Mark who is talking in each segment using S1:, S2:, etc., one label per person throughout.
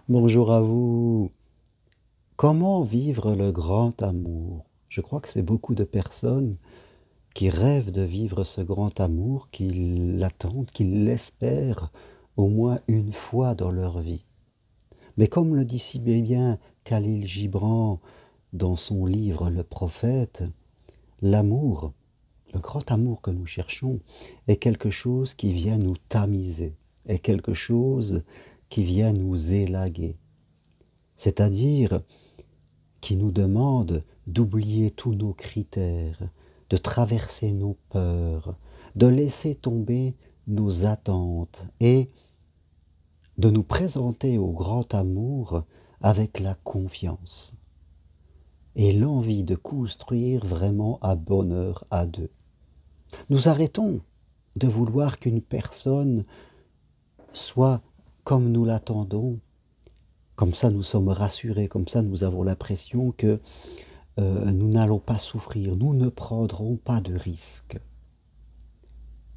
S1: Bonjour à vous. Comment vivre le grand amour? Je crois que c'est beaucoup de personnes qui rêvent de vivre ce grand amour, qui l'attendent, qui l'espèrent au moins une fois dans leur vie. Mais comme le dit si bien Khalil Gibran dans son livre Le Prophète, l'amour, le grand amour que nous cherchons, est quelque chose qui vient nous tamiser, est quelque chose qui vient nous élaguer. C'est-à-dire qui nous demande d'oublier tous nos critères, de traverser nos peurs, de laisser tomber nos attentes et de nous présenter au grand amour avec la confiance et l'envie de construire vraiment un bonheur à deux. Nous arrêtons de vouloir qu'une personne soit comme nous l'attendons. Comme ça, nous sommes rassurés, comme ça, nous avons l'impression que nous n'allons pas souffrir, nous ne prendrons pas de risques.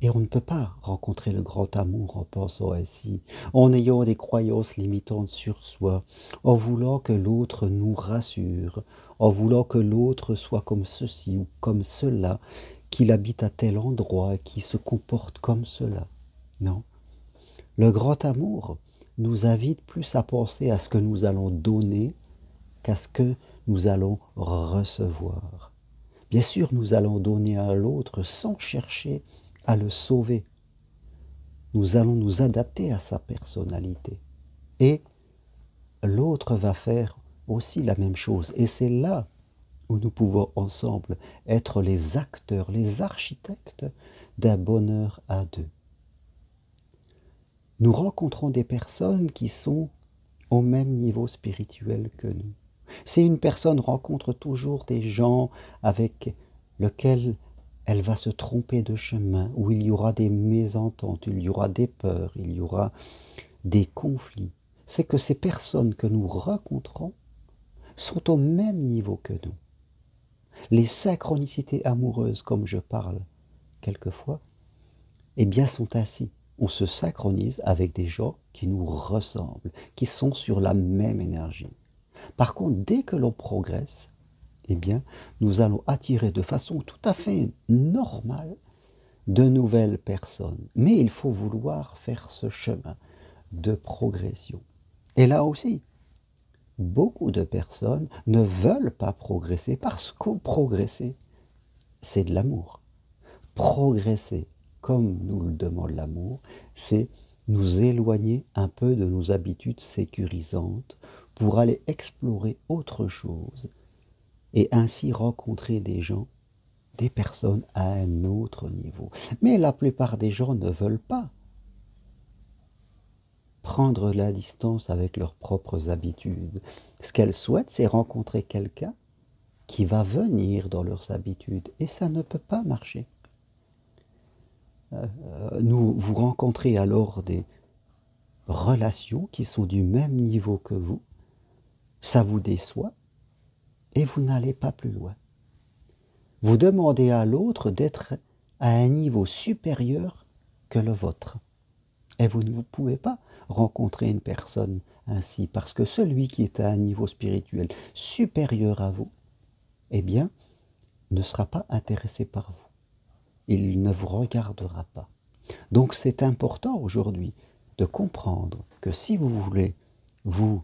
S1: Et on ne peut pas rencontrer le grand amour en pensant ainsi, en ayant des croyances limitantes sur soi, en voulant que l'autre nous rassure, en voulant que l'autre soit comme ceci ou comme cela, qu'il habite à tel endroit et qu'il se comporte comme cela. Non. Le grand amour nous invite plus à penser à ce que nous allons donner qu'à ce que nous allons recevoir. Bien sûr, nous allons donner à l'autre sans chercher à le sauver. Nous allons nous adapter à sa personnalité. Et l'autre va faire aussi la même chose. Et c'est là où nous pouvons ensemble être les acteurs, les architectes d'un bonheur à deux. Nous rencontrons des personnes qui sont au même niveau spirituel que nous. Si une personne rencontre toujours des gens avec lesquels elle va se tromper de chemin, où il y aura des mésententes, il y aura des peurs, il y aura des conflits, c'est que ces personnes que nous rencontrons sont au même niveau que nous. Les synchronicités amoureuses, comme je parle quelquefois, eh bien sont ainsi. On se synchronise avec des gens qui nous ressemblent, qui sont sur la même énergie. Par contre, dès que l'on progresse, eh bien, nous allons attirer de façon tout à fait normale de nouvelles personnes. Mais il faut vouloir faire ce chemin de progression. Et là aussi, beaucoup de personnes ne veulent pas progresser parce que progresser, c'est de l'amour. Progresser, comme nous le demande l'amour, c'est nous éloigner un peu de nos habitudes sécurisantes pour aller explorer autre chose et ainsi rencontrer des gens, des personnes à un autre niveau. Mais la plupart des gens ne veulent pas prendre la distance avec leurs propres habitudes. Ce qu'elles souhaitent, c'est rencontrer quelqu'un qui va venir dans leurs habitudes et ça ne peut pas marcher. Vous rencontrez alors des relations qui sont du même niveau que vous, ça vous déçoit et vous n'allez pas plus loin. Vous demandez à l'autre d'être à un niveau supérieur que le vôtre. Et vous ne pouvez pas rencontrer une personne ainsi, parce que celui qui est à un niveau spirituel supérieur à vous, eh bien, ne sera pas intéressé par vous. Il ne vous regardera pas. Donc c'est important aujourd'hui de comprendre que si vous voulez vous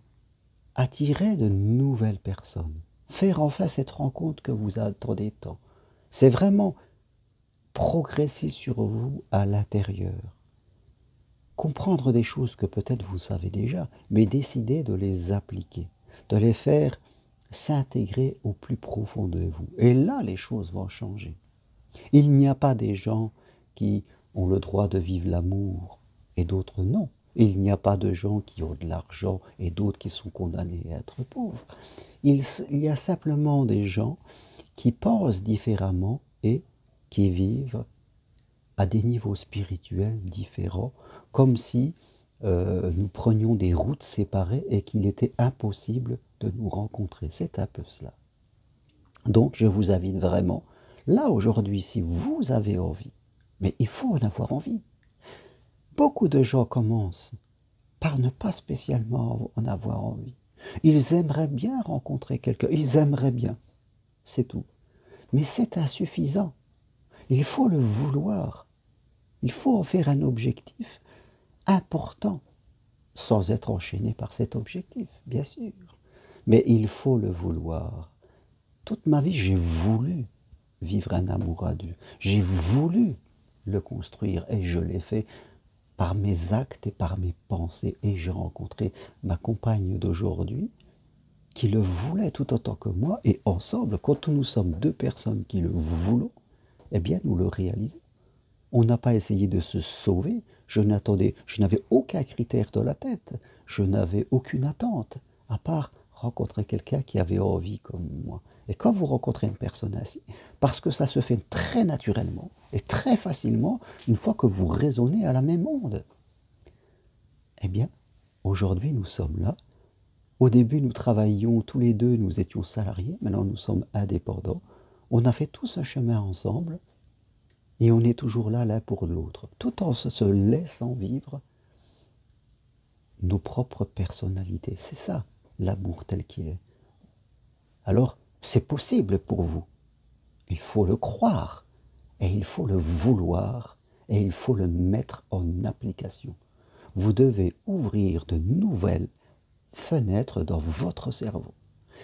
S1: attirer de nouvelles personnes, faire enfin cette rencontre que vous attendez tant, c'est vraiment progresser sur vous à l'intérieur. Comprendre des choses que peut-être vous savez déjà, mais décider de les appliquer, de les faire s'intégrer au plus profond de vous. Et là, les choses vont changer. Il n'y a pas des gens qui ont le droit de vivre l'amour et d'autres non. Il n'y a pas de gens qui ont de l'argent et d'autres qui sont condamnés à être pauvres. Il y a simplement des gens qui pensent différemment et qui vivent à des niveaux spirituels différents, comme si nous prenions des routes séparées et qu'il était impossible de nous rencontrer. C'est un peu cela. Donc je vous invite vraiment, là aujourd'hui, si vous avez envie, mais il faut en avoir envie. Beaucoup de gens commencent par ne pas spécialement en avoir envie. Ils aimeraient bien rencontrer quelqu'un, ils aimeraient bien, c'est tout. Mais c'est insuffisant. Il faut le vouloir. Il faut en faire un objectif important, sans être enchaîné par cet objectif, bien sûr. Mais il faut le vouloir. Toute ma vie, j'ai voulu vivre un amour à deux. J'ai voulu le construire et je l'ai fait par mes actes et par mes pensées. Et j'ai rencontré ma compagne d'aujourd'hui qui le voulait tout autant que moi. Et ensemble, quand nous sommes deux personnes qui le voulons, eh bien, nous le réalisons. On n'a pas essayé de se sauver. Je n'avais aucun critère dans la tête. Je n'avais aucune attente, à part rencontrer quelqu'un qui avait envie comme moi. Et quand vous rencontrez une personne ainsi, parce que ça se fait très naturellement et très facilement, une fois que vous raisonnez à la même onde, eh bien, aujourd'hui, nous sommes là. Au début, nous travaillions tous les deux, nous étions salariés. Maintenant, nous sommes indépendants. On a fait tous un chemin ensemble. Et on est toujours là l'un pour l'autre, tout en se laissant vivre nos propres personnalités. C'est ça, l'amour tel qu'il est. Alors, c'est possible pour vous. Il faut le croire, et il faut le vouloir, et il faut le mettre en application. Vous devez ouvrir de nouvelles fenêtres dans votre cerveau.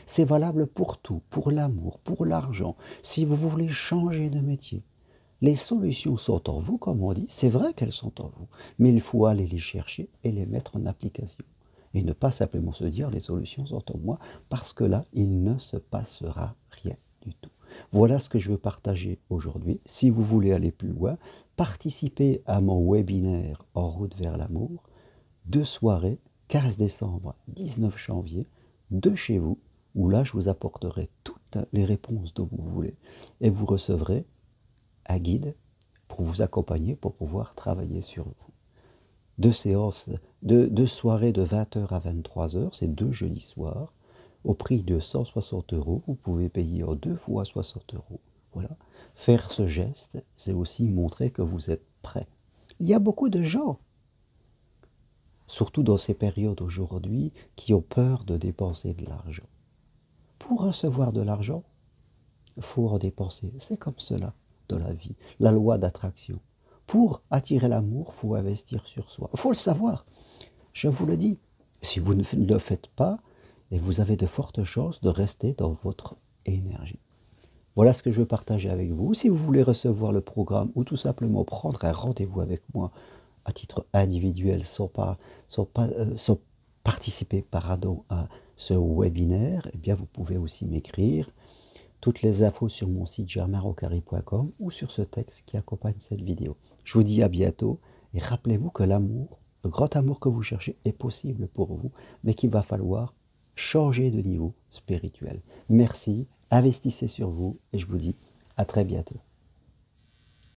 S1: C'est valable pour tout, pour l'amour, pour l'argent. Si vous voulez changer de métier, les solutions sont en vous, comme on dit, c'est vrai qu'elles sont en vous, mais il faut aller les chercher et les mettre en application. Et ne pas simplement se dire les solutions sont en moi, parce que là, il ne se passera rien du tout. Voilà ce que je veux partager aujourd'hui. Si vous voulez aller plus loin, participez à mon webinaire En route vers l'amour, 2 soirées, 15 décembre, 19 janvier, de chez vous, où là, je vous apporterai toutes les réponses dont vous voulez, et vous recevrez un guide pour vous accompagner, pour pouvoir travailler sur vous. 2 séances, 2 soirées de 20h à 23h, c'est 2 jeudis soirs, au prix de 160 €. Vous pouvez payer en 2 fois 60 €. Voilà. Faire ce geste, c'est aussi montrer que vous êtes prêt. Il y a beaucoup de gens, surtout dans ces périodes aujourd'hui, qui ont peur de dépenser de l'argent. Pour recevoir de l'argent, il faut en dépenser. C'est comme cela dans la vie, la loi d'attraction. Pour attirer l'amour, il faut investir sur soi. Il faut le savoir. Je vous le dis. Si vous ne le faites pas, et vous avez de fortes chances de rester dans votre énergie. Voilà ce que je veux partager avec vous. Si vous voulez recevoir le programme ou tout simplement prendre un rendez-vous avec moi à titre individuel sans participer à ce webinaire, eh bien vous pouvez aussi m'écrire. Toutes les infos sur mon site germainrocari.com ou sur ce texte qui accompagne cette vidéo. Je vous dis à bientôt et rappelez-vous que l'amour, le grand amour que vous cherchez est possible pour vous, mais qu'il va falloir changer de niveau spirituel. Merci, investissez sur vous et je vous dis à très bientôt.